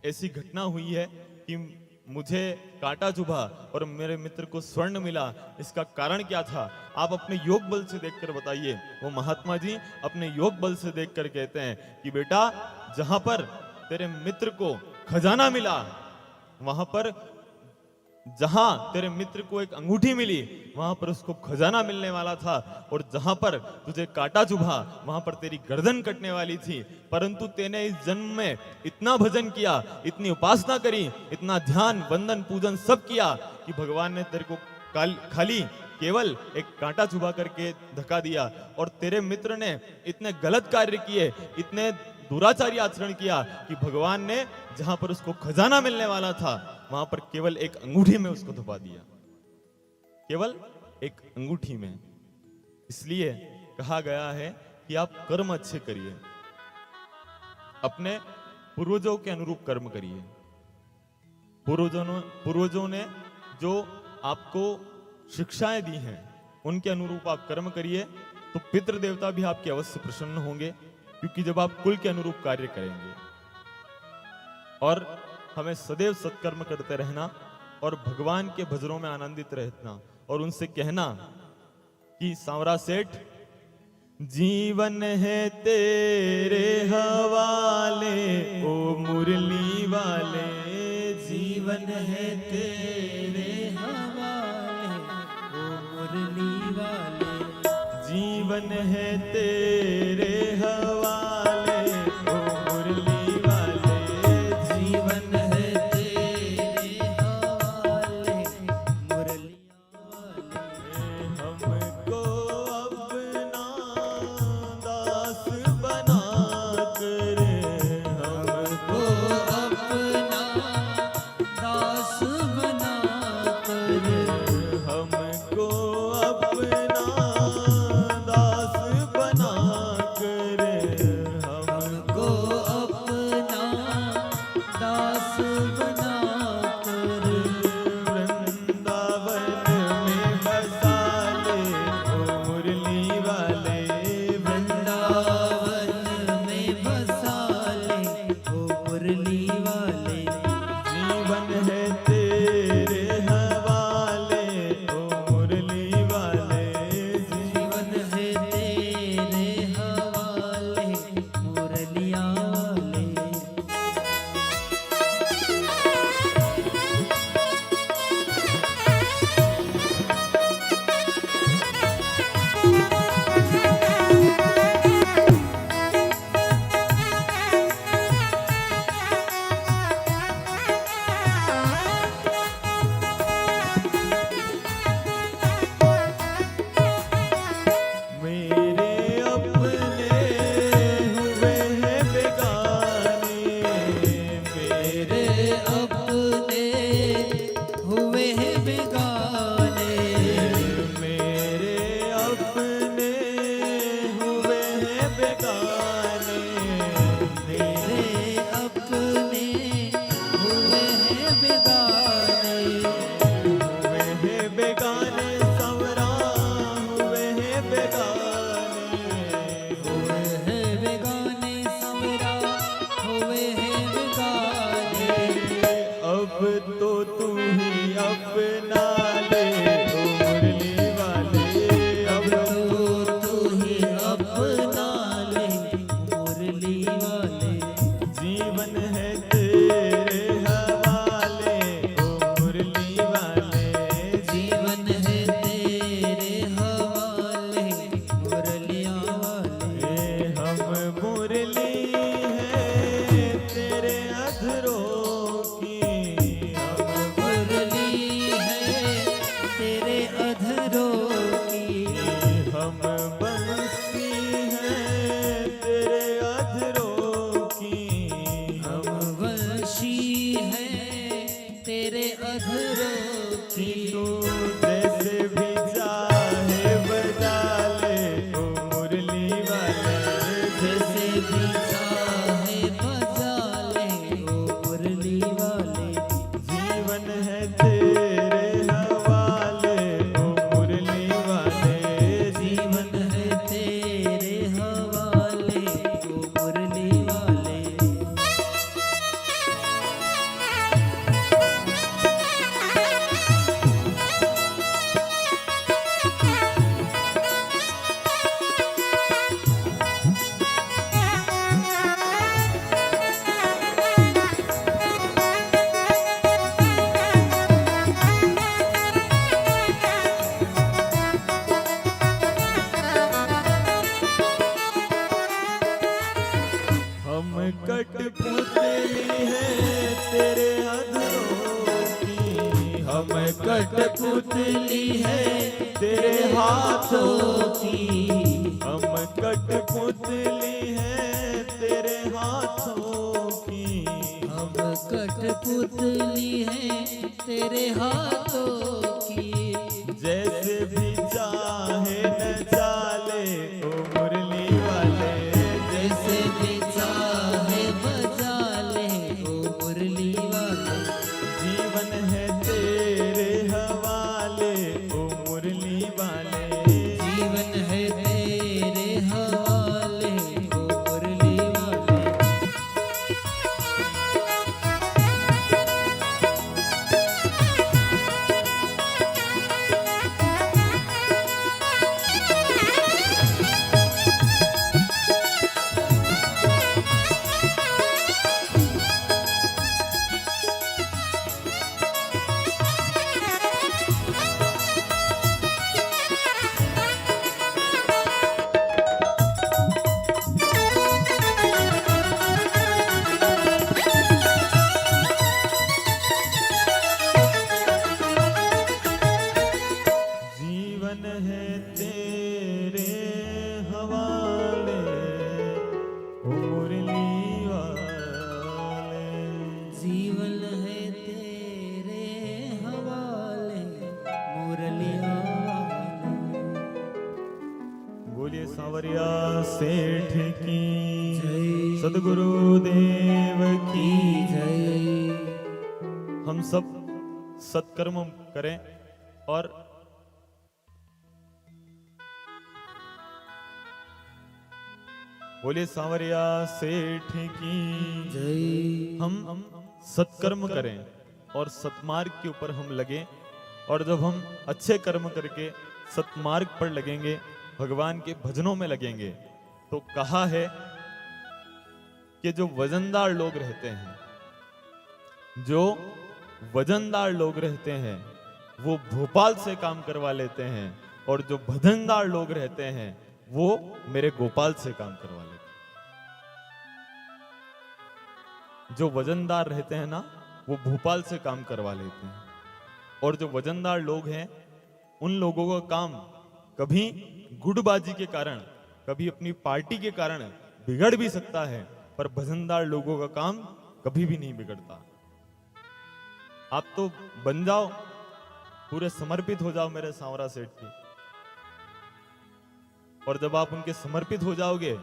ऐसी घटना हुई है कि मुझे कांटा चुभा और मेरे मित्र को स्वर्ण मिला, इसका कारण क्या था? आप अपने योग बल से देखकर बताइए। वो महात्मा जी अपने योग बल से देखकर कहते हैं कि बेटा, जहां पर तेरे मित्र को खजाना मिला, वहां पर जहां तेरे मित्र को एक अंगूठी मिली, वहां पर उसको खजाना मिलने वाला था, और जहां पर तुझे कांटा चुभा वहां पर तेरी गर्दन कटने वाली थी। परंतु तेने इस जन्म में इतना भजन किया, इतनी उपासना करी, इतना ध्यान वंदन पूजन सब किया कि भगवान ने तेरे को खाली केवल एक कांटा चुभा करके धक्का दिया। और तेरे मित्र ने इतने गलत कार्य किए, इतने दुराचारी आचरण किया कि भगवान ने जहां पर उसको खजाना मिलने वाला था, वहां पर केवल एक अंगूठी में उसको धपा दिया, केवल एक अंगूठी में। इसलिए कहा गया है कि आप कर्म अच्छे करिए, अपने पूर्वजों के अनुरूप कर्म करिए। पूर्वजों ने जो आपको शिक्षाएं दी हैं, उनके अनुरूप आप कर्म करिए, तो पितृ देवता भी आपके अवश्य प्रसन्न होंगे, क्योंकि जब आप कुल के अनुरूप कार्य करेंगे। और हमें सदैव सत्कर्म करते रहना और भगवान के भजनों में आनंदित रहना, और उनसे कहना कि सांवरा सेठ, जीवन है तेरे हवाले ओ मुरली वाले, जीवन है तेरे हवाले ओ मुरली वाले, जीवन है तेरे हवाले ओ मुरली वाले, जीवन है तेरे हवाले मुरलिया वाले। हमको अपना दास बना कर, हमको अपना दास बना कर, हमको अपना दास बना कर, हमको अपना दास बना कर, वृंदावन में बसा ले ओ मुरली वाले, वृंदावन में बसा ले ओ मुरली वाले। जीवन है तेरे हवाले ओ मुरली वाले, जीवन है तेरे हवाले मुरलिया वाले। मेरे अपने हुए हैं बेगाने, मेरे तेरे अपने हुए हैं बेगाने, मेरे अपने हुए हैं बेगाने, तेरे अपने हुए हैं बेगाने, हुए हैं बेगाने, संवरा हुए हैं बेगाने, हुए हैं बेगाने समरा हुए हैं बेगाने। अब तो तू ही अपना ले ओ मुरली वाले, अब तो तू ही अपना ले मुरली वाले। जीवन है तेरे हवाले ओ मुरली वाले, जीवन है तेरे हवाले मुरलिया वाले। हम मुरली है तेरे अधरों की, हम मुरली है तेरे अधरों की, हम बंसी है तेरे अधरों की, हम वंशी है तेरे अधरों की। तू जैसे भी चाहे बजा ले ओ मुरली वाले, जैसे भी चाहे बजा ले ओ मुरली वाले। जीवन है तेरे हवाले ओ मुरली वाले, जीवन है तेरे हवाले ओ मुरली वाले। पुतली है तेरे हाथों की। हम कठपुतली है तेरे हाथों की। हम कठपुतली है तेरे हाथों की। जैसे भी चाहे न चाले ओ मुरली वाले। जैसे भी चाहे बजा ले ओ मुरली वाले। जीवन है तेरे हवाले ओ मुरली वाले। जीवन है तेरे हवाले ओ मुरली वाले। जीवन है तेरे हवाले ओ मुरली वाले। जीवन है तेरे हवाले मुरली वाले। बोलिए सांवरिया सेठ की जय। सदगुरु देव की जय। हम सब सत्कर्म करें और बोलिए सांवरिया सेठ की जय। हम सत्कर्म करें और सत्मार्ग के ऊपर हम लगे। और जब हम अच्छे कर्म करके सत्मार्ग पर लगेंगे, भगवान के भजनों में लगेंगे, तो कहा है कि जो वजनदार लोग रहते हैं, जो वजनदार लोग रहते हैं वो भोपाल से काम करवा लेते हैं, और जो भजनदार लोग रहते हैं वो मेरे गोपाल से काम करवा लेते हैं। जो वजनदार रहते हैं ना, वो भोपाल से काम करवा लेते हैं। और जो वजनदार लोग हैं, उन लोगों का काम कभी गुटबाजी के कारण, कभी अपनी पार्टी के कारण बिगड़ भी सकता है, पर वजनदार लोगों का काम कभी भी नहीं बिगड़ता। आप तो बन जाओ, पूरे समर्पित हो जाओ मेरे सांवरा सेठ की। और जब आप उनके समर्पित हो जाओगे,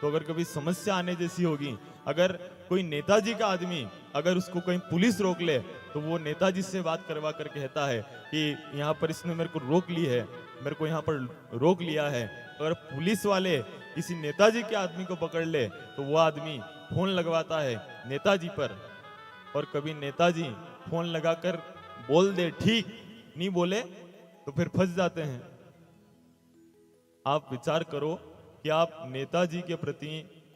तो अगर कभी समस्या आने जैसी होगी, अगर कोई नेताजी का आदमी अगर उसको कहीं पुलिस रोक ले, तो वो नेताजी से बात करवा कर कहता है कि यहाँ पर इसने मेरे को रोक ली है, मेरे को यहाँ पर रोक लिया है। अगर पुलिस वाले किसी नेताजी के आदमी को पकड़ ले, तो वो आदमी फोन लगवाता है नेताजी पर, और कभी नेताजी फोन लगाकर बोल दे ठीक, नहीं बोले तो फिर फंस जाते हैं। आप विचार करो कि आप नेताजी के प्रति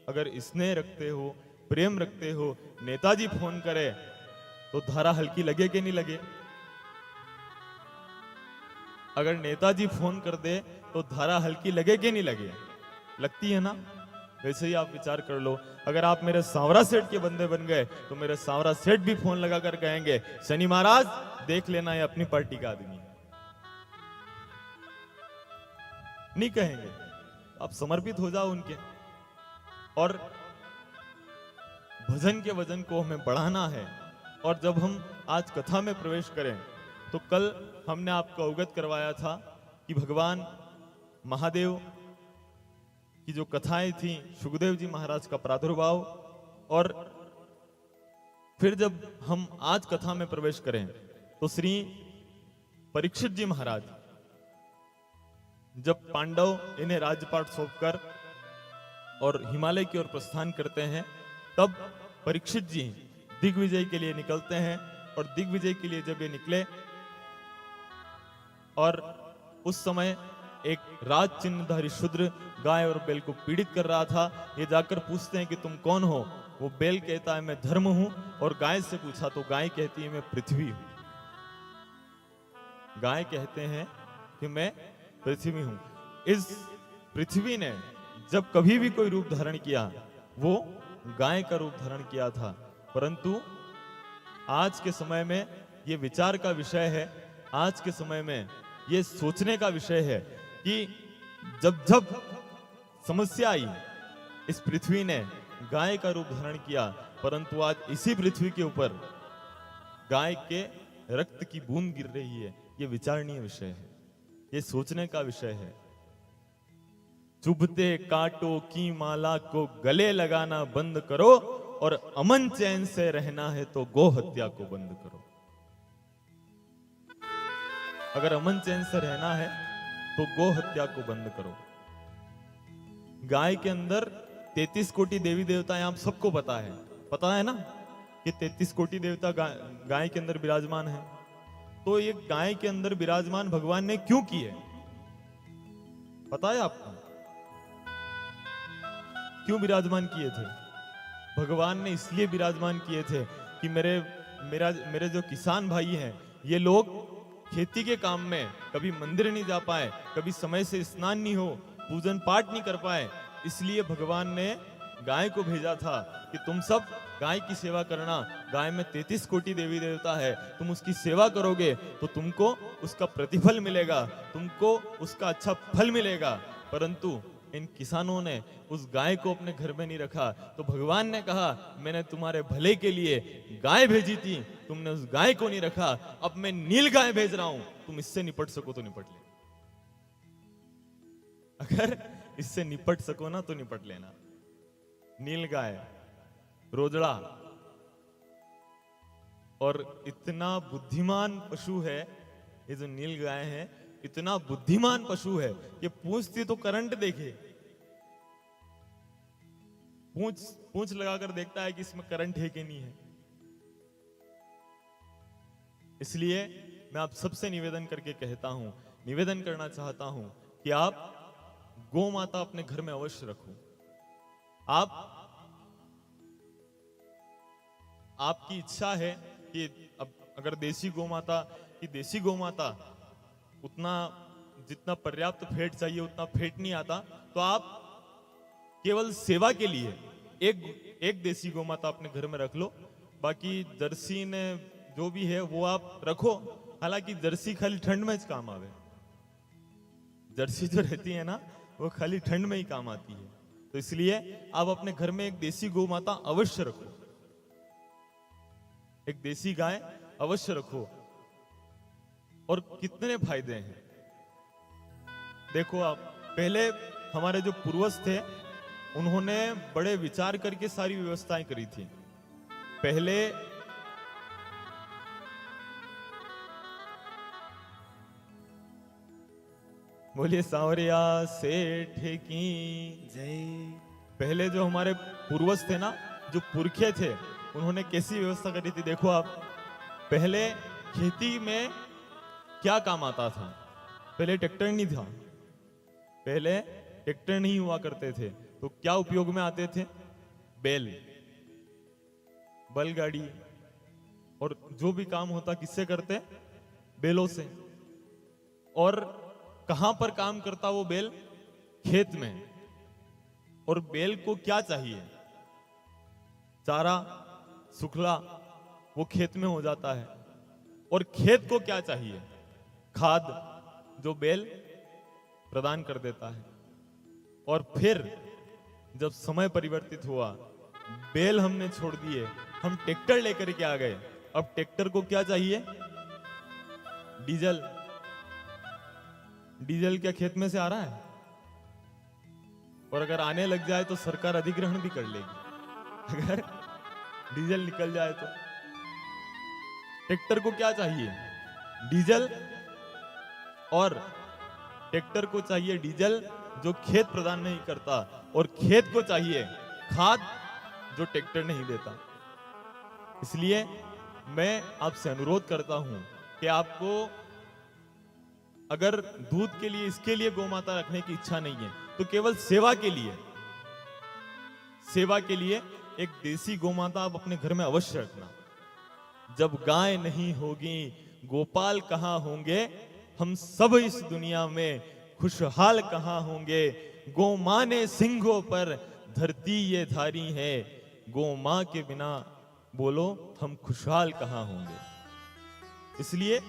अगर स्नेह रखते हो, प्रेम रखते हो, नेताजी फोन करे तो धारा हल्की लगे कि नहीं लगे? अगर नेताजी फोन कर दे तो धारा हल्की लगे कि नहीं लगे? लगती है ना? वैसे ही आप विचार कर लो, अगर आप मेरे सांवरा सेठ के बंदे बन गए, तो मेरे सांवरा सेठ भी फोन लगाकर कहेंगे शनि महाराज देख लेना, ये अपनी पार्टी का आदमी है। नहीं कहेंगे। आप समर्पित हो जाओ उनके। और भजन के वजन को हमें बढ़ाना है। और जब हम आज कथा में प्रवेश करें, तो कल हमने आपको अवगत करवाया था कि भगवान महादेव की जो कथाएं थी, सुखदेव जी महाराज का प्रादुर्भाव, और फिर जब हम आज कथा में प्रवेश करें, तो श्री परीक्षित जी महाराज जब पांडव इन्हें राज्यपाट सौंपकर और हिमालय की ओर प्रस्थान करते हैं, तब परीक्षित जी दिग्विजय के लिए निकलते हैं। और दिग्विजय के लिए जब ये निकले, और उस समय एक राज चिन्हधारी शूद्र गाय और बैल को पीड़ित कर रहा था। ये जाकर पूछते हैं कि तुम कौन हो? वो बैल कहता है मैं धर्म हूं। और गाय से पूछा तो गाय कहती है मैं पृथ्वी हूं। गाय कहते हैं कि मैं पृथ्वी हूं। इस पृथ्वी ने जब कभी भी कोई रूप धारण किया, वो गाय का रूप धारण किया था। परंतु आज के समय में ये विचार का विषय है आज के समय में ये सोचने का विषय है कि जब जब समस्या आई, इस पृथ्वी ने गाय का रूप धारण किया, परंतु आज इसी पृथ्वी के ऊपर गाय के रक्त की बूंद गिर रही है। ये विचारणीय विषय है, ये सोचने का विषय है। चुभते कांटों की माला को गले लगाना बंद करो और अमन चैन से रहना है तो गौ हत्या को बंद करो। अगर अमन चैन से रहना है तो गौ हत्या को बंद करो। गाय के अंदर 33 कोटि देवी देवता हैं, आप सबको पता है ना कि 33 कोटि देवता गाय के अंदर विराजमान है। तो ये गाय के अंदर विराजमान भगवान ने क्यों किए, पता है आपको? क्यों विराजमान किए थे? भगवान ने इसलिए विराजमान किए थे कि मेरे जो किसान भाई हैं, ये लोग खेती के काम में कभी मंदिर नहीं जा पाए, कभी समय से स्नान नहीं हो, पूजन पाठ नहीं कर पाए, इसलिए भगवान ने गाय को भेजा था कि तुम सब गाय की सेवा करना। गाय में 33 कोटि देवी देवता है, तुम उसकी सेवा करोगे तो तुमको उसका प्रतिफल मिलेगा, तुमको उसका अच्छा फल मिलेगा। परंतु इन किसानों ने उस गाय को अपने घर में नहीं रखा, तो भगवान ने कहा मैंने तुम्हारे भले के लिए गाय भेजी थी, तुमने उस गाय को नहीं रखा, अब मैं नील गाय भेज रहा हूं, तुम इससे निपट सको तो निपट ले। अगर इससे निपट सको ना तो निपट लेना। नील गाय, रोजड़ा, और इतना बुद्धिमान पशु है ये जो नील गाय है, इतना बुद्धिमान पशु है कि पूंछती तो करंट देखे, पूंछ लगाकर देखता है कि इसमें करंट है कि नहीं है। इसलिए मैं आप सबसे निवेदन करना चाहता हूं कि आप गौ माता अपने घर में अवश्य रखो। आपकी इच्छा है कि अगर देसी गौ माता उतना जितना पर्याप्त फेट चाहिए उतना फेट नहीं आता, तो आप केवल सेवा के लिए एक देसी गौ माता अपने घर में रख लो। बाकी जर्सी ने जो भी है वो आप रखो। हालांकि जर्सी खाली ठंड में काम आवे, जर्सी जो रहती है ना वो खाली ठंड में ही काम आती है। तो इसलिए आप अपने घर में एक देसी गौ माता अवश्य रखो, एक देसी गाय अवश्य रखो। और कितने फायदे हैं देखो आप। पहले हमारे जो पूर्वज थे उन्होंने बड़े विचार करके सारी व्यवस्थाएं करी थी। पहले बोलिए सांवरिया सेठ की जय। पहले जो हमारे पूर्वज थे ना, जो पुरखे थे, उन्होंने कैसी व्यवस्था करी थी देखो आप। पहले खेती में क्या काम आता था? पहले ट्रैक्टर नहीं था, पहले ट्रैक्टर नहीं हुआ करते थे, तो क्या उपयोग में आते थे? बैलगाड़ी, और जो भी काम होता किससे करते? बैलों से। और कहां पर काम करता वो बैल? खेत में। और बैल को क्या चाहिए? चारा, सुखला, वो खेत में हो जाता है। और खेत को क्या चाहिए? खाद, जो बैल प्रदान कर देता है। और फिर जब समय परिवर्तित हुआ, बैल हमने छोड़ दिए, हम ट्रैक्टर लेकर के आ गए। अब ट्रैक्टर को क्या चाहिए? डीजल। डीजल क्या खेत में से आ रहा है? और अगर आने लग जाए तो सरकार अधिग्रहण भी कर लेगी अगर डीजल निकल जाए तो। ट्रैक्टर को क्या चाहिए? डीजल। और ट्रैक्टर को चाहिए डीजल जो खेत प्रदान नहीं करता, और खेत को चाहिए खाद जो ट्रैक्टर नहीं देता। इसलिए मैं आपसे अनुरोध करता हूं कि आपको अगर दूध के लिए इसके लिए गौ माता रखने की इच्छा नहीं है तो केवल सेवा के लिए एक देसी गौ माता आप अपने घर में अवश्य रखना। जब गाय नहीं होगी गोपाल कहां होंगे, हम सब इस दुनिया में खुशहाल कहां होंगे। गौ मां ने सिंहों पर धरती ये धारी है, गौ मां के बिना बोलो हम खुशहाल कहां होंगे। इसलिए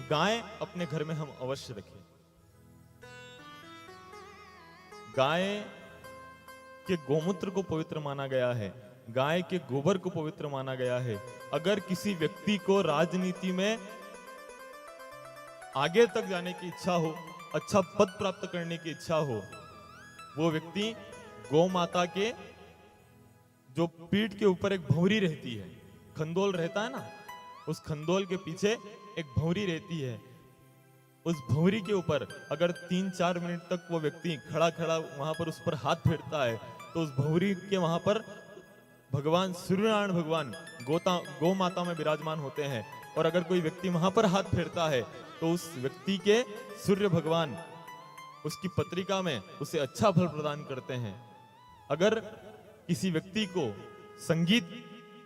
गाय अपने घर में हम अवश्य रखें। गाय के गोमूत्र को पवित्र माना गया है, गाय के गोबर को पवित्र माना गया है। अगर किसी व्यक्ति को राजनीति में आगे तक जाने की इच्छा हो, अच्छा पद प्राप्त करने की इच्छा हो, वो व्यक्ति गौ माता के जो पीठ के ऊपर एक भौरी रहती है, खंदोल रहता है ना, उस खंदोल के पीछे एक भौरी रहती है, उस भौरी के ऊपर अगर 3-4 मिनट तक वो व्यक्ति खड़ा खड़ा वहां पर उस पर हाथ फेरता है, तो उस भौरी के वहां पर भगवान सूर्यनारायण भगवान गौ माता में विराजमान होते हैं। और अगर कोई व्यक्ति वहां पर हाथ फेरता है तो उस व्यक्ति के सूर्य भगवान उसकी पत्रिका में उसे अच्छा फल प्रदान करते हैं। अगर किसी व्यक्ति को संगीत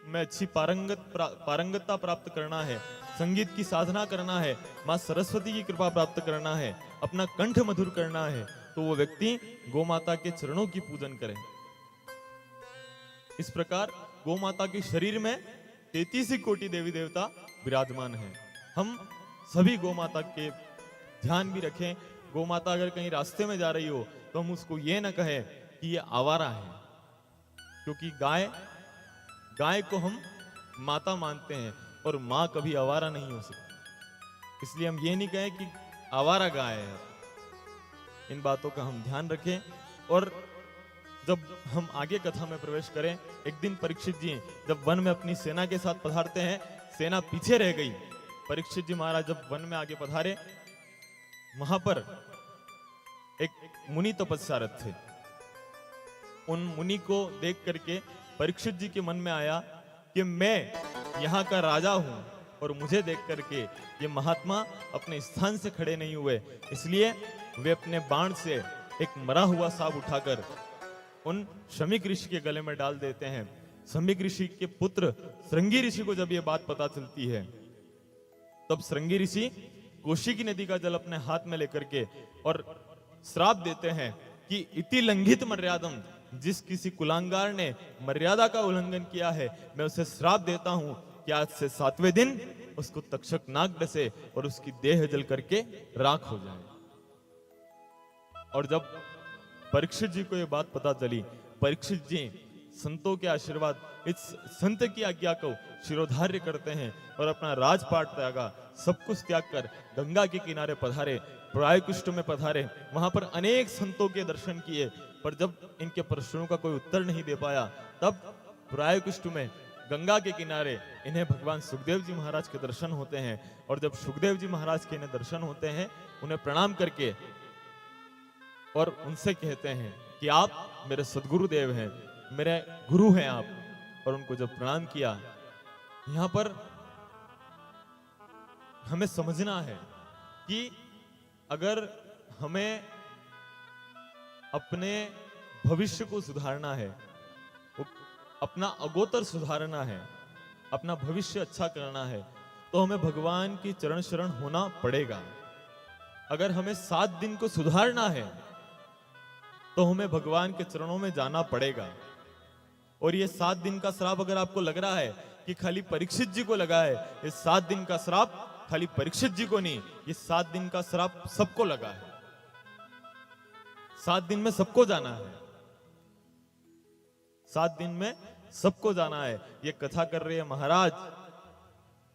में अच्छी पारंगतता प्राप्त करना है, संगीत की साधना करना है, मां सरस्वती की कृपा प्राप्त करना है, अपना कंठ मधुर करना है, तो वो व्यक्ति गौ माता के चरणों की पूजन करे। इस प्रकार गौ माता के शरीर में 33 कोटि देवी देवता विराजमान हैं। हम सभी गौ माता के ध्यान भी रखें। गौ माता अगर कहीं रास्ते में जा रही हो तो हम उसको ये ना कहें कि ये आवारा है, क्योंकि गाय को हम माता मानते हैं और माँ कभी आवारा नहीं हो सकती। इसलिए हम ये नहीं कहें कि आवारा गाय है। इन बातों का हम ध्यान रखें। और जब हम आगे कथा में प्रवेश करें, एक दिन परीक्षित जी जब वन में अपनी सेना के साथ पधारते हैं, सेना पीछे रह गई। परीक्षित जी महाराज जब वन में आगे पधारे, वहां पर एक मुनि तपस्यारत थे। उन मुनि को देख करके परीक्षित जी के मन में आया कि मैं यहाँ का राजा हूं और मुझे देख करके ये महात्मा अपने स्थान से खड़े नहीं हुए, इसलिए वे अपने बाण से एक मरा हुआ सांप उठाकर उन शमीक ऋषि के गले में डाल देते हैं। शमीक ऋषि के पुत्र श्रृंगी ऋषि को जब ये बात पता चलती है, तब श्रृंगी ऋषि कोशी की नदी का जल अपने हाथ में लेकर के और श्राप देते हैं कि इति लंघित मर्यादम, जिस किसी कुलांगार ने मर्यादा का उल्लंघन किया है, मैं उसे श्राप देता हूं कि आज से 7वें दिन उसको तक्षक नाग डसे और उसकी देह जल करके राख हो जाए। और जब परीक्षित जी को यह बात पता चली, परीक्षित जी संतों के आशीर्वाद, इस संत की आज्ञा को शिरोधार्य करते हैं और अपना राजपाट त्यागा, सब कुछ त्याग कर गंगा के किनारे पधारे, प्रायकुष्ठ में पधारे। वहां पर अनेक संतों के दर्शन किए, पर जब इनके प्रश्नों का कोई उत्तर नहीं दे पाया, तब प्रायकुष्ठ में गंगा के किनारे इन्हें भगवान सुखदेव जी महाराज के दर्शन होते हैं। और जब सुखदेव जी महाराज के इन्हें दर्शन होते हैं, उन्हें प्रणाम करके और उनसे कहते हैं कि आप मेरे सदगुरु देव हैं, मेरे गुरु हैं आप। और उनको जब प्रणाम किया, यहां पर हमें समझना है कि अगर हमें अपने भविष्य को सुधारना है, अपना अगोतर सुधारना है, अपना भविष्य अच्छा करना है, तो हमें भगवान की चरण शरण होना पड़ेगा। अगर हमें 7 दिन को सुधारना है तो हमें भगवान के चरणों में जाना पड़ेगा। और ये 7 दिन का श्राप अगर आपको लग रहा है कि खाली परीक्षित जी को लगा है, ये 7 दिन का श्राप खाली परीक्षित जी को नहीं, ये 7 दिन का श्राप सबको लगा है। 7 दिन में सबको जाना है, 7 दिन में सबको जाना है। ये कथा कर रहे हैं महाराज,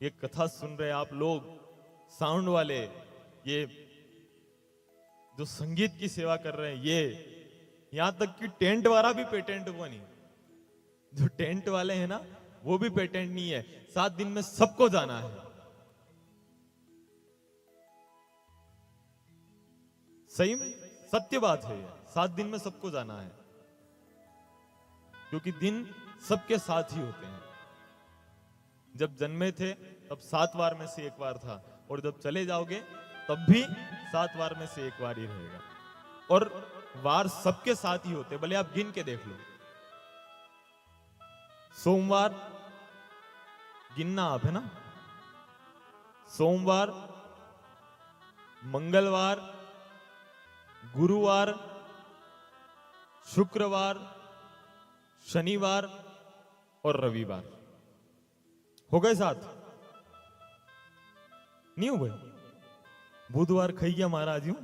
ये कथा सुन रहे आप लोग साउंड वाले, ये जो संगीत की सेवा कर रहे हैं, ये यहां तक कि टेंट वाला भी पेटेंट हुआ नहीं, जो टेंट वाले हैं ना, वो भी पेटेंट नहीं है। 7 दिन में सबको जाना है। सही में सत्य बात है, 7 दिन में सबको जाना है, क्योंकि दिन सबके साथ ही होते हैं। जब जन्मे थे तब 7 बार में से 1 बार था, और जब चले जाओगे तब भी 7 बार में से 1 बार ही रहेगा। और वार सबके साथ ही होते, भले आप गिन के देख लो। सोमवार गिनना आप, है ना, सोमवार, मंगलवार, गुरुवार, शुक्रवार, शनिवार और रविवार। हो गए 7? नहीं हो गए? बुधवार खाई गया महाराज यूं।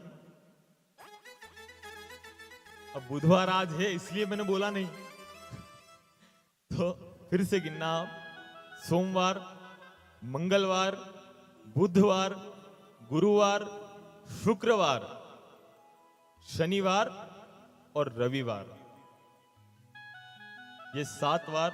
अब बुधवार आज है इसलिए मैंने बोला नहीं। तो फिर से गिनना आप, सोमवार, मंगलवार, बुधवार, गुरुवार, शुक्रवार, शनिवार और रविवार, ये 7 वार।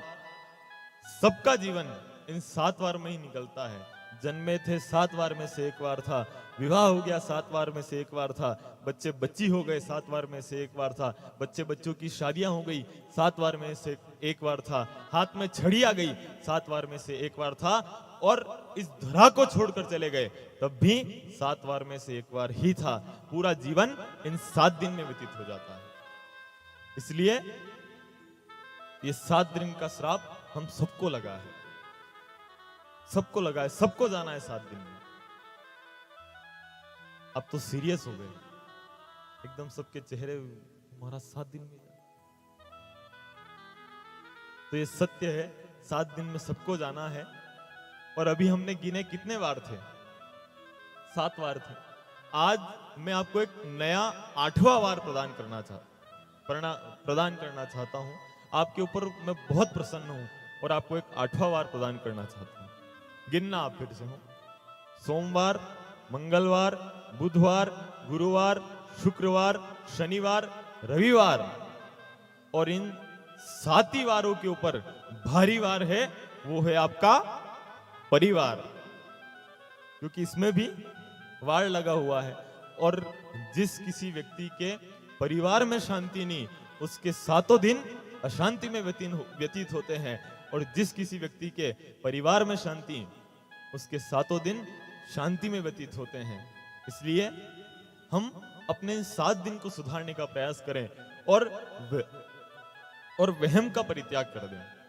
सबका जीवन इन 7 वार में ही निकलता है। जन्मे थे 7 वार में से 1 वार था, विवाह हो गया 7 वार में से 1 वार था, बच्चे बच्ची हो गए 7 वार में से 1 वार था, बच्चे बच्चों की शादियां हो गई 7 वार में से 1 वार था, हाथ में छड़ी आ गई 7 वार में से 1 वार था, और इस धरा को छोड़कर चले गए तब भी 7 वार में से 1 वार ही था। पूरा जीवन इन 7 दिन में व्यतीत हो जाता है। इसलिए ये 7 दिन का श्राप हम सबको लगा है, सबको लगा है, सबको जाना है 7 दिन में। अब तो सीरियस हो गए एकदम, सबके चेहरे हमारा 7 दिन में जाना। तो ये सत्य है, 7 दिन में सबको जाना है। और अभी हमने गिने कितने वार थे? 7 वार थे। आज मैं आपको एक नया 8वां वार प्रदान करना चाहता हूं। आपके ऊपर मैं बहुत प्रसन्न हूं और आपको एक 8वां वार प्रदान करना चाहता हूं। गिनना आप फिर से हो, सोमवार, मंगलवार, बुधवार, गुरुवार, शुक्रवार, शनिवार, रविवार, और इन 7 ही वारों के ऊपर भारी वार है, वो है आपका परिवार, क्योंकि इसमें भी वार लगा हुआ है। और जिस किसी व्यक्ति के परिवार में शांति नहीं, उसके 7 दिन अशांति में व्यतीत होते हैं, और जिस किसी व्यक्ति के परिवार में शांति, उसके 7 दिन शांति में व्यतीत होते हैं। इसलिए हम अपने 7 दिन को सुधारने का प्रयास करें और वहम का परित्याग कर दें।